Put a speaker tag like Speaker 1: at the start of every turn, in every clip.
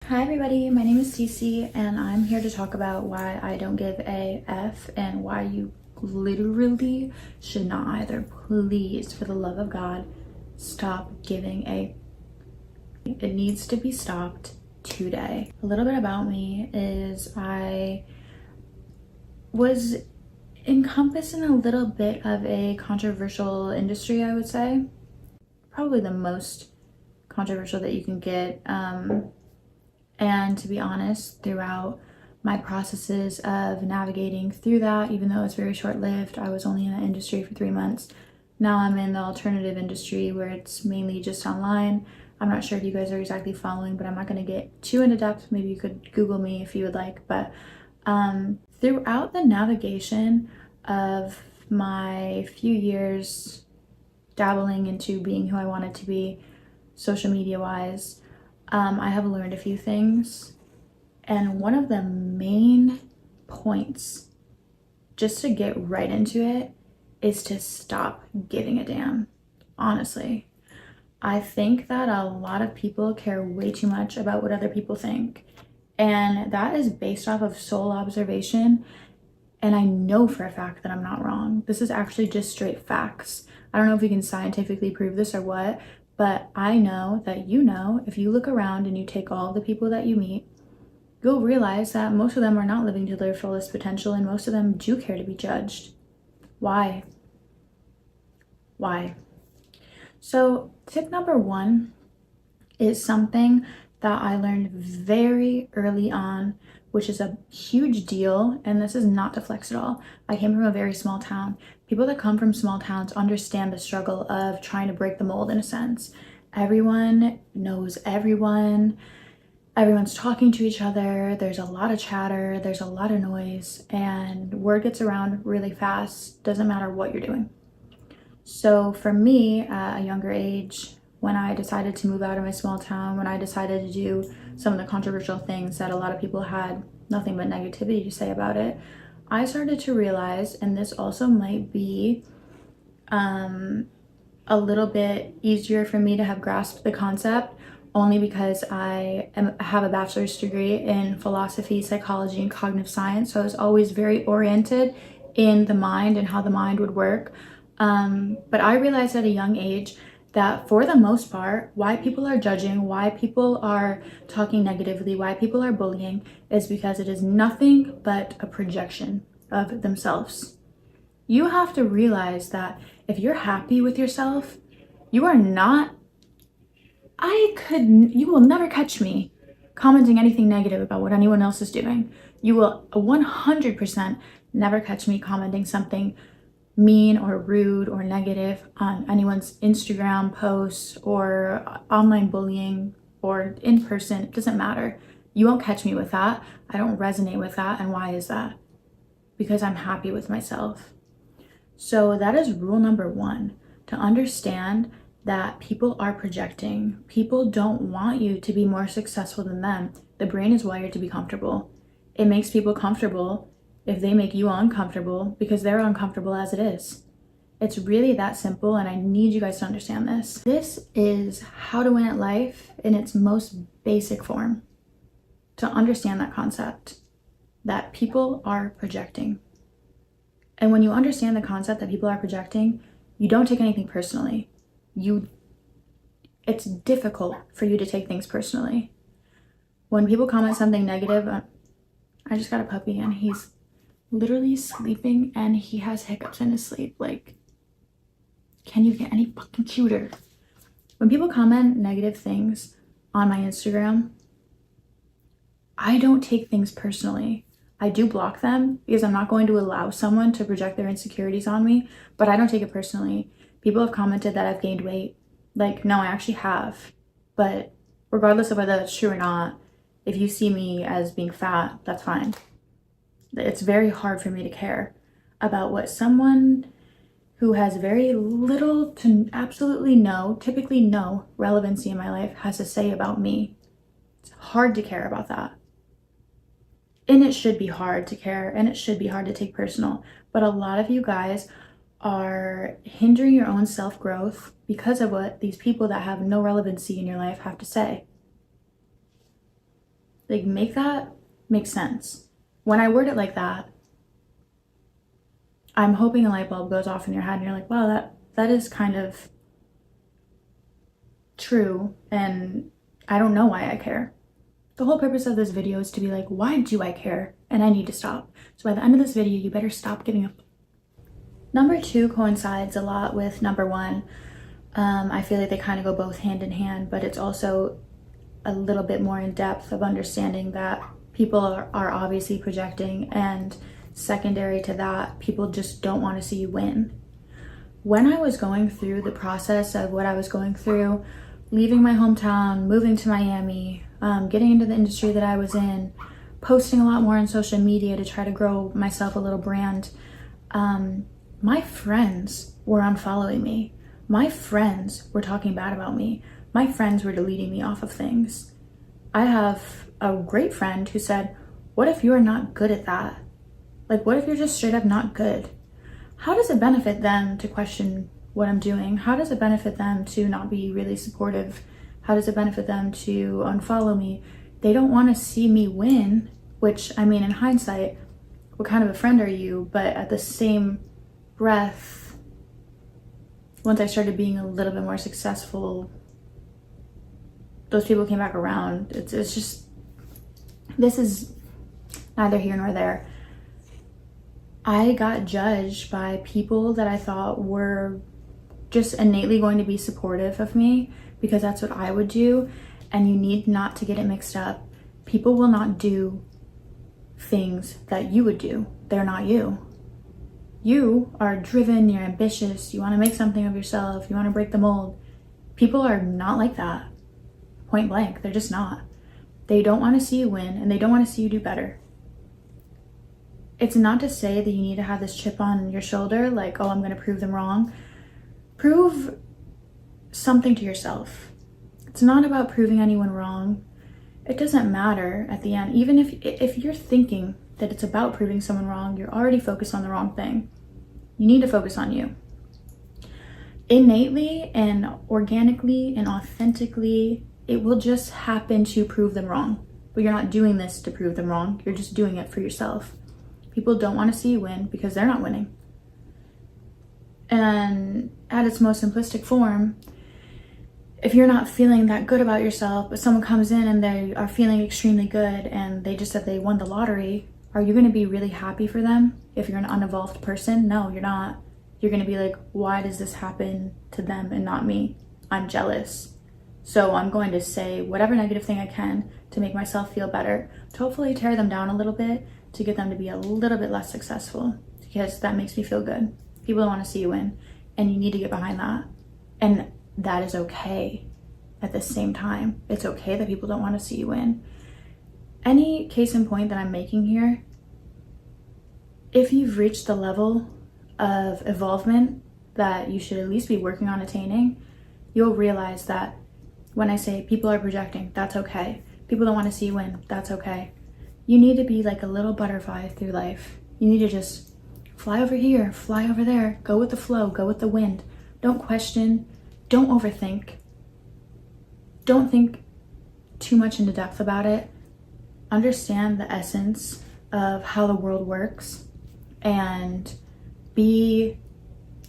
Speaker 1: Hi everybody, my name is Sisi and I'm here to talk about why I don't give a F and why you literally should not either. Please, for the love of God, stop giving a. It needs to be stopped today. A little bit about me is I was encompassed in a little bit of a controversial industry, I would say. Probably the most controversial that you can get. And to be honest, throughout my processes of navigating through that, even though it's very short-lived, I was only in the industry for 3 months. Now I'm in the alternative industry where it's mainly just online. I'm not sure if you guys are exactly following, but I'm not going to get too into depth. Maybe you could Google me if you would like. But throughout the navigation of my few years dabbling into being who I wanted to be, social media-wise, I have learned a few things, and one of the main points, just to get right into it, is to stop giving a damn. Honestly, I think that a lot of people care way too much about what other people think, and that is based off of soul observation, and I know for a fact that I'm not wrong. This is actually just straight facts. I don't know if we can scientifically prove this or what, but I know that if you look around and you take all the people that you meet, you'll realize that most of them are not living to their fullest potential and most of them do care to be judged. Why? Why? So tip number one is something that I learned very early on, which is a huge deal, and this is not to flex at all. I came from a very small town. People that come from small towns understand the struggle of trying to break the mold in a sense. Everyone knows everyone. Everyone's talking to each other. There's a lot of chatter. There's a lot of noise, and word gets around really fast. Doesn't matter what you're doing. So for me, at a younger age, when I decided to move out of my small town, when I decided to do some of the controversial things that a lot of people had nothing but negativity to say about it, I started to realize, and this also might be a little bit easier for me to have grasped the concept, only because I have a bachelor's degree in philosophy, psychology, and cognitive science. So I was always very oriented in the mind and how the mind would work. But I realized at a young age that for the most part, why people are judging, why people are talking negatively, why people are bullying is because it is nothing but a projection of themselves. You have to realize that if you're happy with yourself, you are not, you will never catch me commenting anything negative about what anyone else is doing. You will 100% never catch me commenting something mean or rude or negative on anyone's Instagram posts or online bullying or in person. It doesn't matter. You won't catch me with that. I don't resonate with that. And why is that? Because I'm happy with myself. So that is rule number one, to understand that people are projecting. People don't want you to be more successful than them. The brain is wired to be comfortable. It makes people comfortable if they make you uncomfortable because they're uncomfortable as it is. It's really that simple, and I need you guys to understand this. This is how to win at life in its most basic form. To understand that concept, that people are projecting. And when you understand the concept that people are projecting, you don't take anything personally. It's difficult for you to take things personally. When people comment something negative, I just got a puppy and he's literally sleeping and he has hiccups in his sleep. Like, can you get any fucking cuter? When people comment negative things on my Instagram, I don't take things personally. I do block them because I'm not going to allow someone to project their insecurities on me, but I don't take it personally. People have commented that I've gained weight. Like, no, I actually have. But regardless of whether that's true or not, if you see me as being fat, that's fine. It's very hard for me to care about what someone who has very little to absolutely no, typically no relevancy in my life has to say about me. It's hard to care about that. And it should be hard to care, and it should be hard to take personal. But a lot of you guys are hindering your own self-growth because of what these people that have no relevancy in your life have to say. Like, make that make sense. When I word it like that, I'm hoping a light bulb goes off in your head and you're like, wow, that is kind of true, and I don't know why I care. The whole purpose of this video is to be like, why do I care? And I need to stop. So by the end of this video, you better stop giving up. Number 2 coincides a lot with number 1. I feel like they kind of go both hand in hand, but it's also a little bit more in depth of understanding that people are obviously projecting, and secondary to that, people just don't want to see you win. When I was going through the process of what I was going through, leaving my hometown, moving to Miami, getting into the industry that I was in, posting a lot more on social media to try to grow myself a little brand, my friends were unfollowing me. My friends were talking bad about me. My friends were deleting me off of things. I have a great friend who said, what if you're not good at that? Like, what if you're just straight up not good? How does it benefit them to question what I'm doing? How does it benefit them to not be really supportive? How does it benefit them to unfollow me? They don't want to see me win, which, I mean, in hindsight, what kind of a friend are you? But at the same breath, once I started being a little bit more successful, those people came back around. It's just, this is neither here nor there. I got judged by people that I thought were just innately going to be supportive of me because that's what I would do. And you need not to get it mixed up. People will not do things that you would do. They're not you. You are driven, you're ambitious, you want to make something of yourself, you want to break the mold. People are not like that. Point blank, they're just not. They don't want to see you win, and they don't want to see you do better. It's not to say that you need to have this chip on your shoulder, like, oh, I'm going to prove them wrong. Prove something to yourself. It's not about proving anyone wrong. It doesn't matter at the end. Even if you're thinking that it's about proving someone wrong, you're already focused on the wrong thing. You need to focus on you. Innately and organically and authentically, it will just happen to prove them wrong. But you're not doing this to prove them wrong. You're just doing it for yourself. People don't want to see you win because they're not winning. And at its most simplistic form, if you're not feeling that good about yourself, but someone comes in and they are feeling extremely good and they just said they won the lottery, are you going to be really happy for them if you're an unevolved person? No, you're not. You're going to be like, why does this happen to them and not me? I'm jealous. So I'm going to say whatever negative thing I can to make myself feel better, to hopefully tear them down a little bit, to get them to be a little bit less successful, because that makes me feel good. People don't want to see you win, and you need to get behind that. And that is okay at the same time. It's okay that people don't want to see you win. Any case in point that I'm making here, if you've reached the level of evolvement that you should at least be working on attaining, you'll realize that when I say people are projecting, that's okay. People don't want to see you win, that's okay. You need to be like a little butterfly through life. You need to just fly over here, fly over there, go with the flow, go with the wind. Don't question, don't overthink. Don't think too much into depth about it. Understand the essence of how the world works and be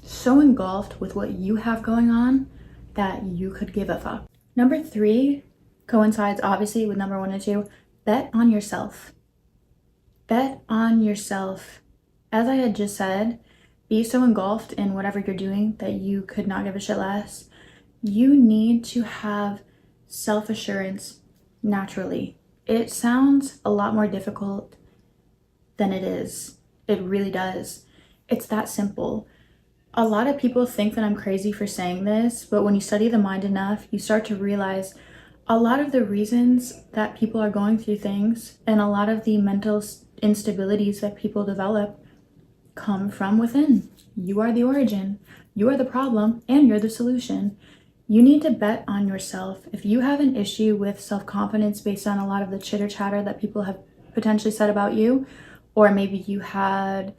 Speaker 1: so engulfed with what you have going on that you could give a fuck. Number 3 coincides obviously with number 1 and 2. Bet on yourself. Bet on yourself. As I had just said, be so engulfed in whatever you're doing that you could not give a shit less. You need to have self-assurance naturally. It sounds a lot more difficult than it is. It really does. It's that simple. A lot of people think that I'm crazy for saying this, but when you study the mind enough, you start to realize a lot of the reasons that people are going through things and a lot of the mental instabilities that people develop come from within. You are the origin, you are the problem, and you're the solution. You need to bet on yourself. If you have an issue with self-confidence based on a lot of the chitter chatter that people have potentially said about you, or maybe you had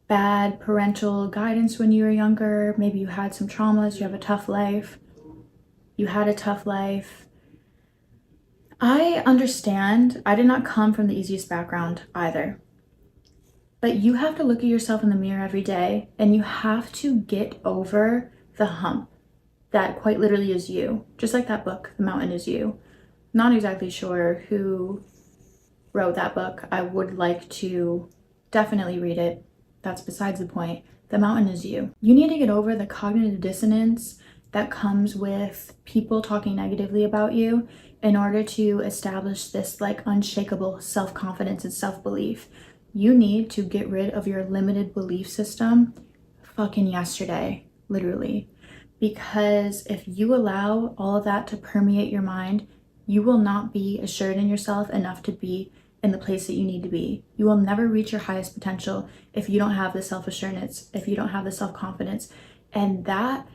Speaker 1: bad parental guidance when you were younger, maybe you had some traumas, you have a tough life, you had a tough life, I understand. I did not come from the easiest background either. But you have to look at yourself in the mirror every day and you have to get over the hump that quite literally is you. Just like that book, The Mountain Is You. Not exactly sure who wrote that book. I would like to definitely read it. That's besides the point. The mountain is you. You need to get over the cognitive dissonance that comes with people talking negatively about you in order to establish this like unshakable self-confidence and self-belief. You need to get rid of your limited belief system fucking yesterday, literally. Because if you allow all of that to permeate your mind, you will not be assured in yourself enough to be in the place that you need to be. You will never reach your highest potential if you don't have the self-assurance, if you don't have the self-confidence. And that,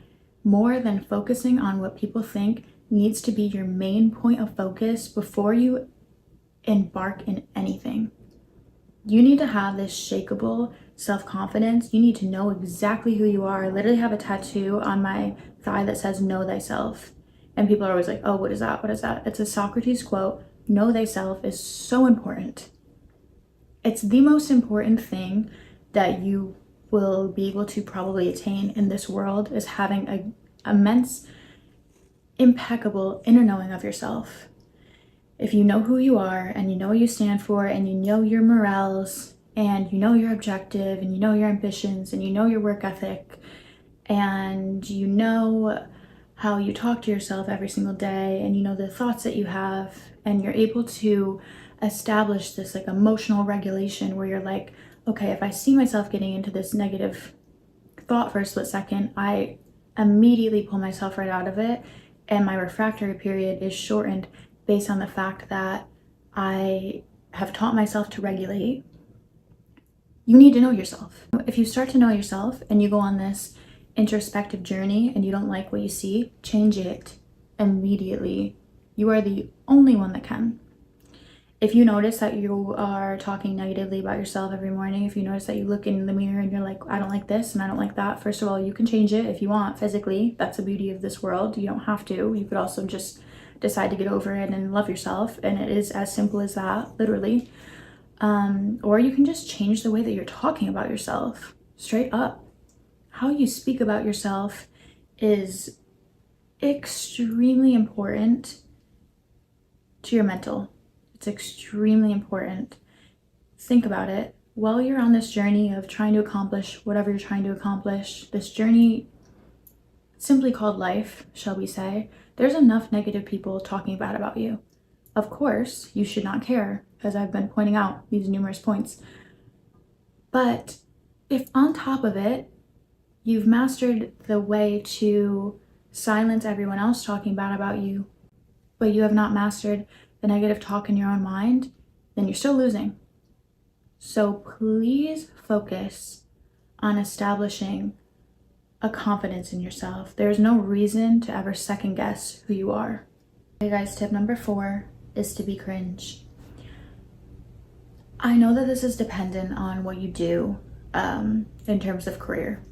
Speaker 1: more than focusing on what people think, needs to be your main point of focus before you embark in anything. You need to have this shakable self-confidence. You need to know exactly who you are. I literally have a tattoo on my thigh that says "Know thyself." And people are always like, oh, what is that? What is that? It's a Socrates quote. Know thyself is so important. It's the most important thing that you will be able to probably attain in this world, is having an immense, impeccable inner knowing of yourself. If you know who you are and you know what you stand for and you know your morals and you know your objective and you know your ambitions and you know your work ethic and you know how you talk to yourself every single day and you know the thoughts that you have, and you're able to establish this like emotional regulation where you're like, okay, if I see myself getting into this negative thought for a split second, I immediately pull myself right out of it, and my refractory period is shortened based on the fact that I have taught myself to regulate. You need to know yourself. If you start to know yourself and you go on this introspective journey and you don't like what you see, change it immediately. You are the only one that can. If you notice that you are talking negatively about yourself every morning, if you notice that you look in the mirror and you're like, I don't like this and I don't like that, first of all, you can change it if you want physically. That's the beauty of this world. You don't have to. You could also just decide to get over it and love yourself, and it is as simple as that, literally. Or you can just change the way that you're talking about yourself, straight up. How you speak about yourself is extremely important to your mental. It's extremely important. Think about it. While you're on this journey of trying to accomplish whatever you're trying to accomplish, this journey simply called life, shall we say, there's enough negative people talking bad about you. Of course, you should not care, as I've been pointing out these numerous points. But if on top of it, you've mastered the way to silence everyone else talking bad about you, but you have not mastered the negative talk in your own mind, then you're still losing. So please focus on establishing a confidence in yourself. There's no reason to ever second guess who you are. Okay guys, tip number 4 is to be cringe. I know that this is dependent on what you do in terms of career.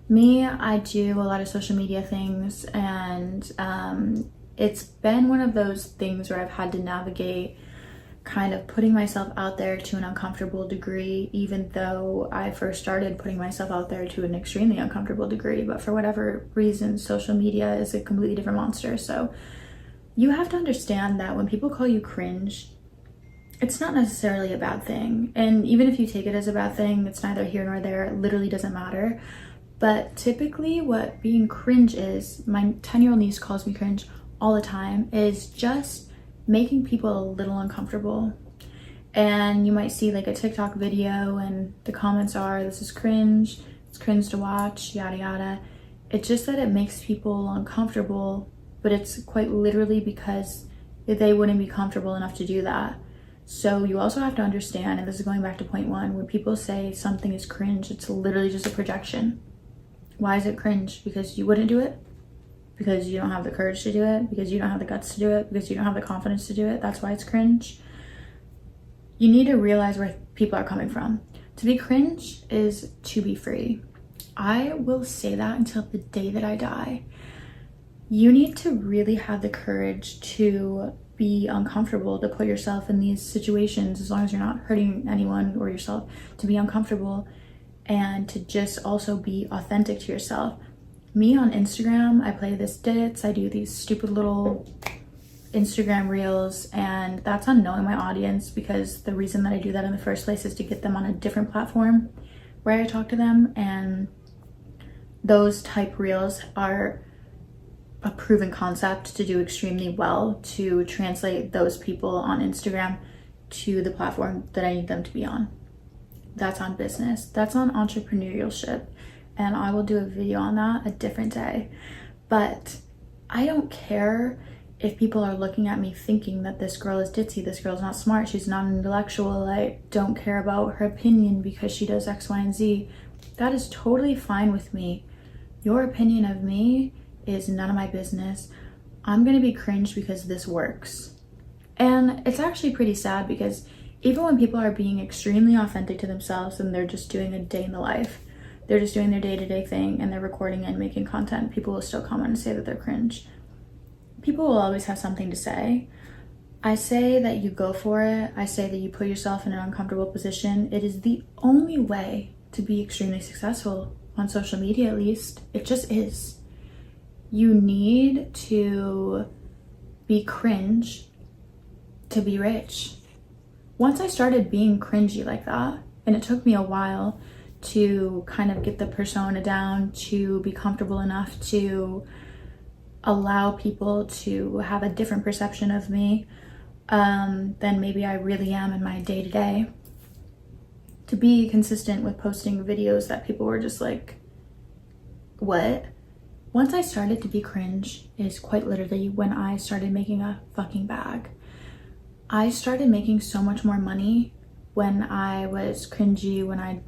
Speaker 1: Me, I do a lot of social media things, and it's been one of those things where I've had to navigate kind of putting myself out there to an uncomfortable degree, even though I first started putting myself out there to an extremely uncomfortable degree. But for whatever reason, social media is a completely different monster. So you have to understand that when people call you cringe, it's not necessarily a bad thing. And even if you take it as a bad thing, it's neither here nor there. It literally doesn't matter. But typically what being cringe is, my 10-year-old niece calls me cringe all the time, is just making people a little uncomfortable. And you might see like a TikTok video and the comments are, this is cringe, it's cringe to watch, yada yada. It's just that it makes people uncomfortable, but it's quite literally because they wouldn't be comfortable enough to do that. So you also have to understand, and this is going back to point 1, when people say something is cringe, it's literally just a projection. Why is it cringe? Because you wouldn't do it? Because you don't have the courage to do it? Because you don't have the guts to do it? Because you don't have the confidence to do it? That's why it's cringe. You need to realize where people are coming from. To be cringe is to be free. I will say that until the day that I die. You need to really have the courage to be uncomfortable, to put yourself in these situations, as long as you're not hurting anyone or yourself, to be uncomfortable and to just also be authentic to yourself. Me on Instagram, I play this ditz, I do these stupid little Instagram reels, and that's on knowing my audience, because the reason that I do that in the first place is to get them on a different platform where I talk to them. And those type reels are a proven concept to do extremely well, to translate those people on Instagram to the platform that I need them to be on. That's on business, that's on entrepreneurship, and I will do a video on that a different day. But I don't care if people are looking at me thinking that this girl is ditzy, this girl's not smart, she's not an intellectual, I don't care about her opinion because she does X, Y, and Z. That is totally fine with me. Your opinion of me is none of my business. I'm gonna be cringe because this works. And it's actually pretty sad, because even when people are being extremely authentic to themselves and they're just doing a day in the life, they're just doing their day-to-day thing and they're recording and making content, people will still comment and say that they're cringe. People will always have something to say. I say that you go for it. I say that you put yourself in an uncomfortable position. It is the only way to be extremely successful on social media, at least. It just is. You need to be cringe to be rich. Once I started being cringy like that, and it took me a while to kind of get the persona down, to be comfortable enough to allow people to have a different perception of me than maybe I really am in my day-to-day, to be consistent with posting videos that people were just like, what? Once I started to be cringe is quite literally when I started making a fucking bag. I started making so much more money when I was cringy, when I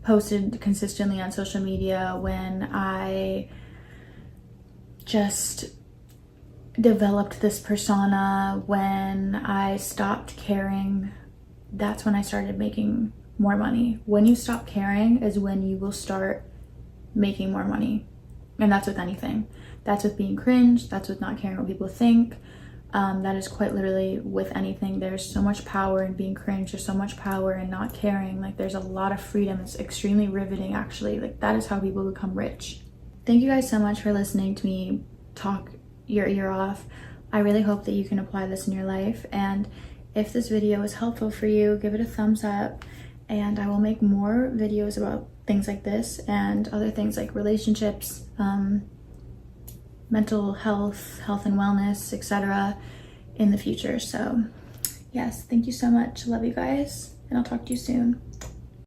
Speaker 1: posted consistently on social media, when I just developed this persona, when I stopped caring. That's when I started making more money. When you stop caring is when you will start making more money. And that's with anything. That's with being cringe, that's with not caring what people think. That is quite literally with anything. There's so much power in being cringe, there's so much power in not caring. Like, there's a lot of freedom. It's extremely riveting, actually. Like, that is how people become rich. Thank you guys so much for listening to me talk your ear off. I really hope that you can apply this in your life, and if this video was helpful for you, give it a thumbs up, and I will make more videos about things like this and other things like relationships, mental health, health and wellness, etc. in the future. So yes, thank you so much. Love you guys, and I'll talk to you soon.